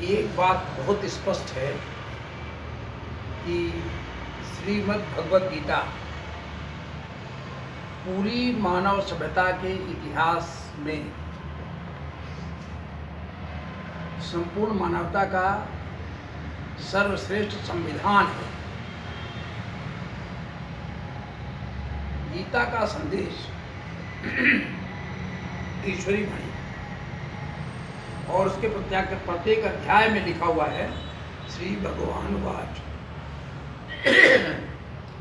एक बात बहुत स्पष्ट है कि श्रीमद् भगवद गीता पूरी मानव सभ्यता के इतिहास में संपूर्ण मानवता का सर्वश्रेष्ठ संविधान है। गीता का संदेश ईश्वरी वाणी और उसके प्रत्येक अध्याय में लिखा हुआ है श्री भगवान वाच।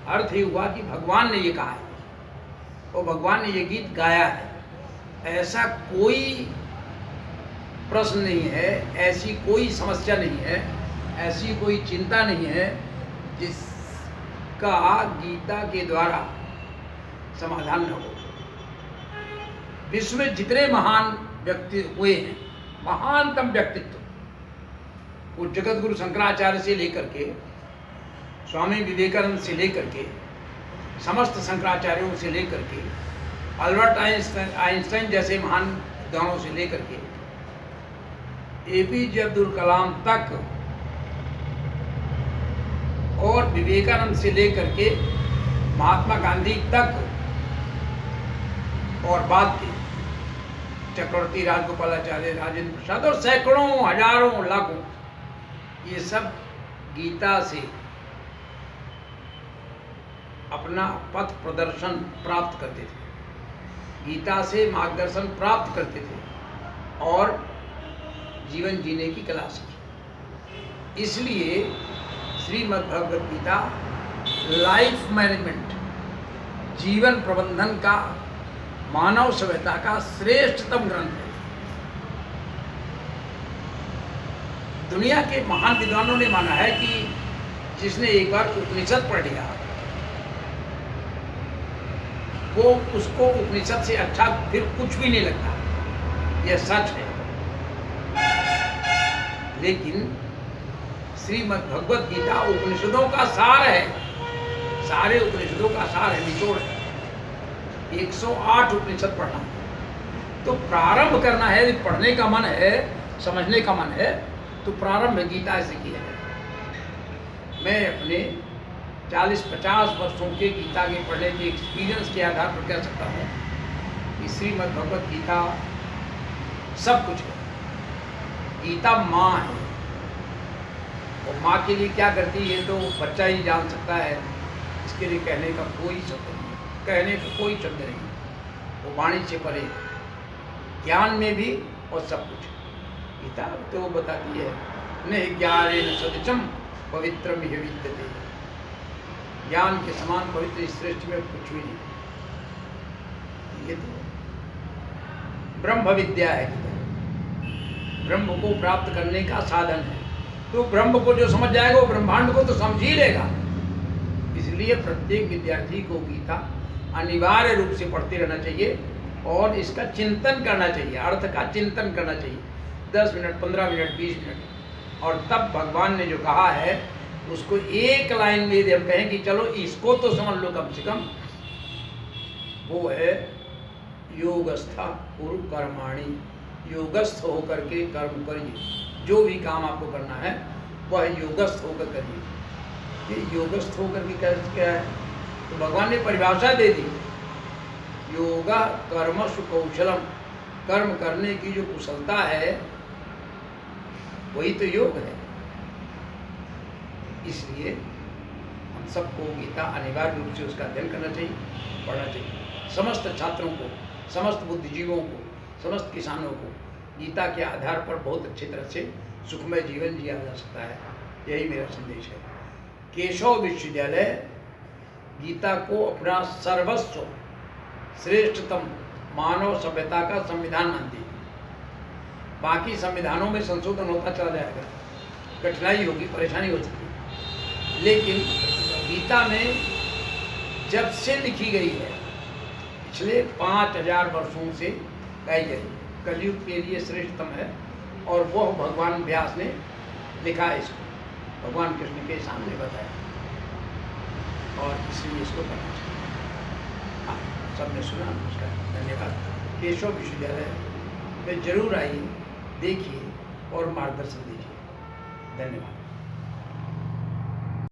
अर्थ ये हुआ कि भगवान ने ये कहा है और भगवान ने ये गीत गाया है। ऐसा कोई प्रश्न नहीं है, ऐसी कोई समस्या नहीं है, ऐसी कोई चिंता नहीं है जिसका गीता के द्वारा समाधान न हो। विश्व में जितने महान व्यक्ति हुए हैं, महानतम व्यक्तित्व, वो जगत गुरु शंकराचार्य से लेकर के स्वामी विवेकानंद से लेकर के समस्त शंकराचार्यों से लेकर के अल्बर्ट आइंस्टाइन जैसे महान विद्वानों से लेकर के एपीजे अब्दुल कलाम तक और विवेकानंद से लेकर के महात्मा गांधी तक और बाद के चक्रवर्ती राजगोपालाचार्य, राजेंद्र प्रसाद और सैकड़ों, हजारों, लाखों, ये सब गीता से अपना पथ प्रदर्शन प्राप्त करते थे, गीता से मार्गदर्शन प्राप्त करते थे और जीवन जीने की कला सीखी। इसलिए श्रीमद् भगवद गीता लाइफ मैनेजमेंट, जीवन प्रबंधन का, मानव सभ्यता का श्रेष्ठतम ग्रंथ है। दुनिया के महान विद्वानों ने माना है कि जिसने एक बार उपनिषद पढ़ लिया वो उसको उपनिषद से अच्छा फिर कुछ भी नहीं लगता। यह सच है। लेकिन श्रीमद् भगवद गीता उपनिषदों का सार है, सारे उपनिषदों का सार है, निचोड़ है। 108 उपनिषद पढ़ना, तो प्रारंभ करना है। यदि पढ़ने का मन है, समझने का मन है, तो प्रारंभ गीता से किया है। मैं अपने 40-50 वर्षों के गीता के पढ़ने के एक्सपीरियंस के आधार पर कह सकता हूँ कि श्रीमद् भगवद गीता सब कुछ है। गीता माँ है और माँ के लिए क्या करती है तो बच्चा ही जान सकता है। इसके लिए कहने का कोई शब्द नहीं, कहने का कोई शब्द नहीं। वो वाणी से परे, ज्ञान में भी और सब कुछ। गीता तो वो बताती है न ज्ञानेन सदृशं पवित्रम ह्य विद्यते, ज्ञान के समान पवित्र इस श्रेष्ठ में कुछ भी नहीं। ये तो ब्रह्म विद्या है, ब्रह्म को प्राप्त करने का साधन है। तो ब्रह्म को जो समझ जाएगा वो ब्रह्मांड को तो समझ ही लेगा। इसलिए प्रत्येक विद्यार्थी को गीता अनिवार्य रूप से पढ़ते रहना चाहिए और इसका चिंतन करना चाहिए, अर्थ का चिंतन करना चाहिए। 10 मिनट, 15 मिनट, 20 मिनट। और तब भगवान ने जो कहा है उसको एक लाइन में यदि हम कहें कि चलो इसको तो समझ लो कम से कम, वो है योगस्था कुरु कर्माणि। योगस्थ होकर के कर्म करिए। जो भी काम आपको करना है वह योगस्थ होकर करिए। ये योगस्थ होकर के क्या है तो भगवान ने परिभाषा दे दी, योगा कर्मसु कौशलम। कर्म करने की जो कुशलता है वही तो योग है। इसलिए हम सबको गीता अनिवार्य रूप से उसका अध्ययन करना चाहिए, पढ़ना चाहिए। समस्त छात्रों को, समस्त बुद्धिजीवों को, समस्त किसानों को गीता के आधार पर बहुत अच्छी तरह से सुखमय जीवन जिया जा सकता है। यही मेरा संदेश है। केशव विश्वविद्यालय गीता को अपना सर्वस्व, श्रेष्ठतम मानव सभ्यता का संविधान मानती है। बाकी संविधानों में संशोधन होता चला जाएगा, कठिनाई होगी, परेशानी हो सकती है। लेकिन गीता में जब से लिखी गई है, पिछले 5000 वर्षों से गाई गई, कलयुग के लिए श्रेष्ठतम है। और वह भगवान व्यास ने लिखा है, इसको भगवान कृष्ण के सामने बताया, और इसलिए इसको करना चाहिए। हाँ, सबने सुना। नमस्कार, धन्यवाद। केशव विश्वविद्यालय में जरूर आइए, देखिए और मार्गदर्शन दीजिए। धन्यवाद।